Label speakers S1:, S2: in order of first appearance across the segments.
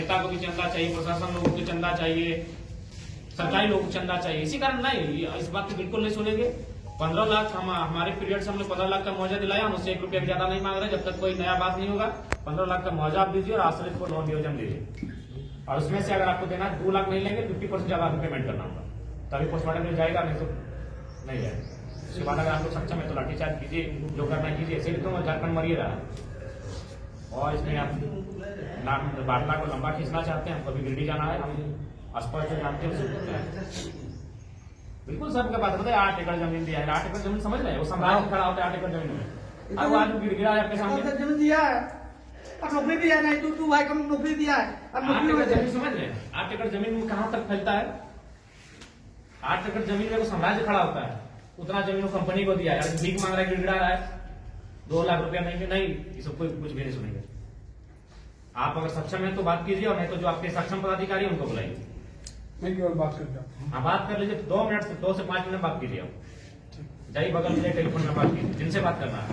S1: नेता को भी चंदा चाहिए, प्रशासन लोगों को चंदा चाहिए, सरकारी लोगों को चंदा चाहिए। इसी कारण नहीं, इस बात को बिल्कुल नहीं सुनेंगे। 15 लाख हमारे पीरियड से हमने 15 लाख का मुआवजा दिलाया, हम उससे 1 रुपया ज्यादा नहीं मांग रहे। जब तक कोई नया बात नहीं होगा 15 लाख का मुआवजा आप दीजिए और आश्रित को लोन नियोजन दीजिए। और उसमें से अगर आपको देना है 2 लाख नहीं लेंगे, 50% ज्यादा आपको पेमेंट करना होगा, तभी पोस्टमार्टम में जाएगा, नहीं तो नहीं जाएगा। उसके बाद अगर आप लोग सक्षम है तो लाठीचार्ज कीजिए, जो करना कीजिए। ऐसे तो झारखंड मरिए रहा है। और इसमें आप वार्ता को लंबा खींचना चाहते हैं, हमको भी गिरडी जाना है, हम स्पष्ट जानते हैं। बिल्कुल सबका बात बताए, 8 एकड़ जमीन दिया है। 8 एकड़ जमीन समझ रहे हैं, वो सम्राट खड़ा होता है 8 एकड़ जमीन में। अब आज गिर गिरा है आपके सामने,
S2: जमीन दिया है और नौकरी दिया नहीं, तू भाई को नौकरी दिया है।
S1: 8 एकड़ जमीन समझ रहे हैं, 8 एकड़ जमीन में कहां तक फैलता है। 8 एकड़ जमीन में साम्राज्य खड़ा होता है, उतना जमीन कंपनी को दिया है। भीख मांग रहा है, गिड़गिड़ा रहा है, 2 लाख रुपया नहीं, ये सब कोई कुछ भी नहीं सुनेंगे। आप अगर सक्षम है तो बात कीजिए, और नहीं तो जो आपके सक्षम पदाधिकारी उनको बुलाइए।
S2: मैं केवल बात करता हूँ।
S1: हाँ, बात कर लीजिए, 2 से 5 मिनट बात कीजिए। आप जाइए बगल में टेलीफोन में बात कीजिए, जिनसे बात करना है।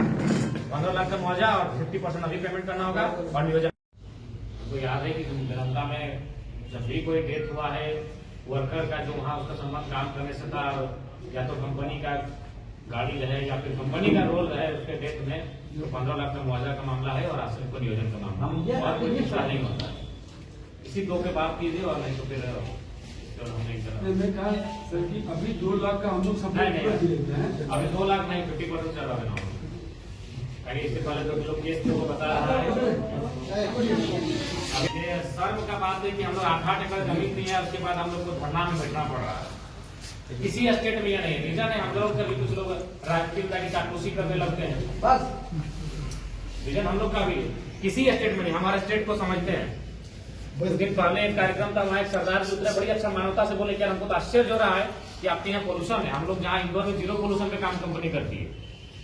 S1: 15 लाख का मुआवजा और 50% अभी पेमेंट करना होगा। और नियोजन तो याद है कि दरभंगा में जब भी कोई डेथ हुआ है, वर्कर का जो वहाँ उसका संबंध काम करने से था, या तो कंपनी का गाड़ी रहे या फिर कंपनी का रोल रहे उसके डेथ में, तो 15 लाख का मुआवजा का मामला है और आश्रम को नियोजन का मामला, और कोई दूसरा नहीं होता। इसी 2 पे बात कीजिए, और नहीं तो फिर
S2: मैं कहा सर कि अभी 2 लाख का हम लोग सब लेते हैं।
S1: अभी 2 लाख नहीं, 50% ज्यादा देना होगा। इससे पहले तो लोग केस को बता रहा है। अभी सर्व का बात है कि हम लोग 8 एकड़ जमीन दी है, उसके बाद हम लोग को धरना में बैठना पड़ रहा है। किसी स्टेट में यह नहीं रीजन है। हम लोग कभी कुछ लोग राजनीति की चाटपूसी करने लगते हैं, बस रीजन हम लोग का भी किसी स्टेट में नहीं, हमारे स्टेट को समझते हैं। कुछ दिन पहले एक कार्यक्रम था, वहाँ एक सरदार जी उतरे, बड़ी अच्छा मानवता से बोले कि हमको तो आश्चर्य हो रहा है कि आपके यहाँ पोल्यूशन है। हम लोग जहाँ इंदौर में 0 पोल्यूशन पे काम कंपनी करती है,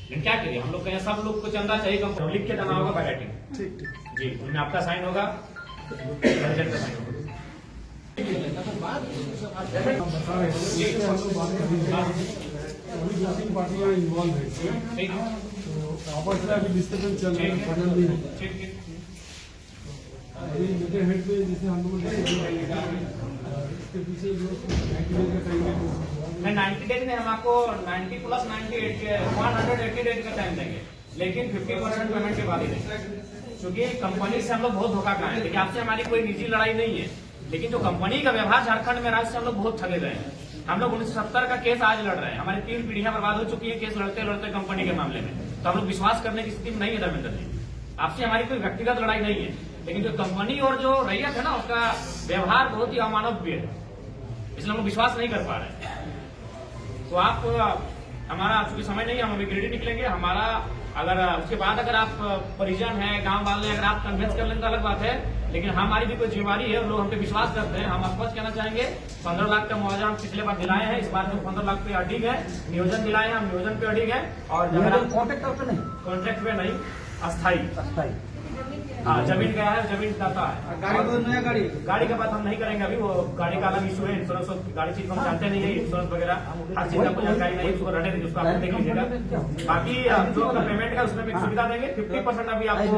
S1: लेकिन क्या करिए, हम लोग कहें सब लोग को चंदा चाहिए, कंपनी लिख के देना होगा बायोडाटा जी, उनमें आपका साइन होगा, प्रेसिडेंट का साइन होगा।
S2: पार्टियां इन्वॉल्व है, तो आपस में अभी डिस्कशन चल रहा है। अभी मेरे हेड पे जैसे हम लोग इसके पीछे जो 90 डेज का टाइम है,
S1: 90 डेज में हम आपको 90 + 98 के 180 डेज का टाइम देंगे, लेकिन 50% पेमेंट के बाद ही देंगे। क्योंकि कंपनी से हम लोग बहुत धोखा खाए हैं। देखिए, आपसे हमारी कोई निजी लड़ाई नहीं है, लेकिन जो कंपनी का व्यवहार झारखंड में राज्य से हम लोग बहुत ठगे गए हैं। हम लोग 1970 का केस आज लड़ रहे हैं, हमारी 3 पीढ़ियां बर्बाद हो चुकी है केस लड़ते लड़ते कंपनी के मामले में। तो हम लोग विश्वास करने की स्थिति में नहीं है धर्मेंद्र जी। आपसे हमारी कोई व्यक्तिगत लड़ाई नहीं है, लेकिन जो कंपनी और जो रैयत है ना, उसका व्यवहार बहुत ही अमानवीय है, इसलिए हम लोग विश्वास नहीं कर पा रहे हैं। तो आप हमारा चूंकि समय नहीं है, हम अभी गिरडी निकलेंगे। हमारा अगर उसके बाद अगर आप परिजन है, गांव वाले, अगर आप कन्वेंस कर लें तो अलग बात है, लेकिन हमारी भी कोई जिम्मेवारी है, लोग हम पे विश्वास करते हैं। हम स्पष्ट कहना चाहेंगे, 15 लाख का मुआवजा हम पिछले बार दिलाए हैं, इस बार जो 15 लाख पे अडिग है, नियोजन दिलाए हैं, हम नियोजन पे अडिग है। और
S2: कॉन्ट्रैक्ट पे नहीं,
S1: कॉन्ट्रैक्ट पे नहीं, अस्थायी। हाँ, जमीन गया है, जमीन दाता है। गाड़ी का बात हम नहीं करेंगे अभी, वो गाड़ी का अलग इशू है। इंश्योरेंस, गाड़ी चीज हम जानते नहीं है, इंश्योरेंस वगैरह हर चीज का जानकारी नहीं, उसको रहने दीजिए, उसको आप देख लीजिएगा। बाकी जो पेमेंट का उसमें भी सुविधा देंगे। 50% अभी आपको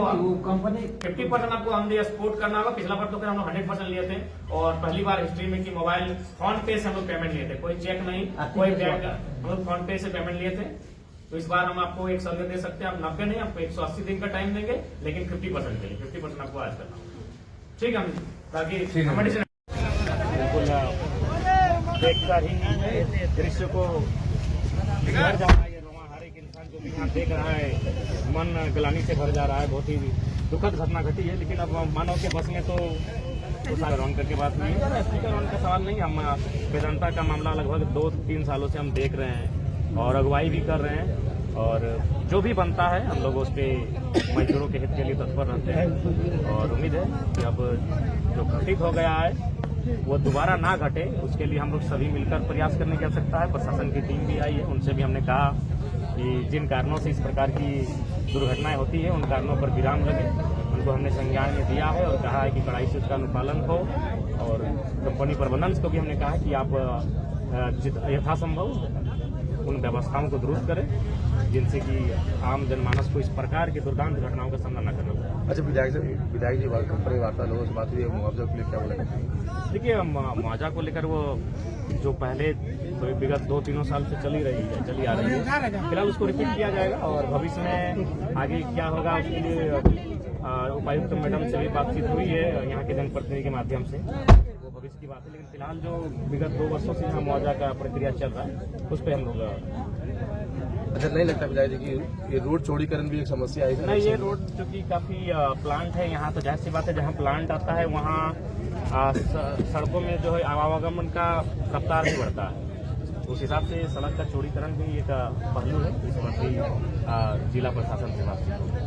S1: कंपनी 50% आपको ऑन द स्पॉट करना होगा। पिछला बार तो हम लोग 100% लिए थे, और पहली बार हिस्ट्री में कि मोबाइल फोन पे से हम लोग पेमेंट लिए थे, कोई चेक नहीं, कोई बैंक, हम लोग फोन पे से पेमेंट लिए थे। तो इस बार हम आपको एक सर्वे दे सकते हैं, आप 90 नहीं, आपको 180 दिन का टाइम देंगे, लेकिन 50% देंगे। 50% आपको आज करना होगा, ठीक है। बाकी बिल्कुल देखकर ही दृश्य को भर जा रहा है, हर एक इंसान जो भी यहाँ देख रहा है, मन ग्लानि से भर जा रहा है। बहुत ही दुखद घटना घटी है, लेकिन अब मानव के बस में तो ऑन करके बात नहीं है। स्पीकर ऑन का सवाल नहीं, हम वेदांता का मामला लगभग 2-3 सालों से हम देख रहे हैं और अगुवाई भी कर रहे हैं, और जो भी बनता है हम लोग उस पर मजदूरों के हित के लिए तत्पर रहते हैं। और उम्मीद है कि अब जो घटित हो गया है वो दोबारा ना घटे, उसके लिए हम लोग सभी मिलकर प्रयास करने की आवश्यकता है। प्रशासन की टीम भी आई है, उनसे भी हमने कहा कि जिन कारणों से इस प्रकार की दुर्घटनाएं होती है उन कारणों पर विराम लगे, उनको हमने संज्ञान में दिया है और कहा है कि कड़ाई से उसका अनुपालन हो। और कंपनी प्रबंधन को भी हमने कहा कि आप यथासंभव उन व्यवस्थाओं को दुरुस्त करें जिनसे कि आम जनमानस को इस प्रकार की दुर्दांत घटनाओं का सामना न करना पड़े।
S3: अच्छा, विधायक जी कंपनी वार्ता लोगों से बात हुई है, मुआवजा के लिए क्या बोला?
S1: देखिए, मुआवजा को लेकर वो जो पहले विगत 2-3 साल से चली आ रही है, फिलहाल उसको रिपीट किया जाएगा और भविष्य में आगे क्या होगा उसके लिए उपायुक्त मैडम से भी बातचीत हुई है यहाँ के जनप्रतिनिधि के माध्यम से, वो भविष्य की बात है। लेकिन फिलहाल जो विगत 2 वर्षों से यहाँ मुआवजा का प्रक्रिया चल रहा है उस पर हम लोग।
S3: अच्छा, नहीं लगता विधायक जी कि ये रोड चौड़ीकरण भी एक समस्या है?
S1: नहीं, ये रोड जो कि काफी प्लांट है यहाँ, तो जाहिर सी बात है जहाँ प्लांट आता है वहाँ सड़कों में जो है आवागमन का रफ्तार भी बढ़ता है। उस हिसाब से सड़क का चौड़ीकरण भी एक पहलू है, इस पर भी जिला प्रशासन से बातचीत होगी।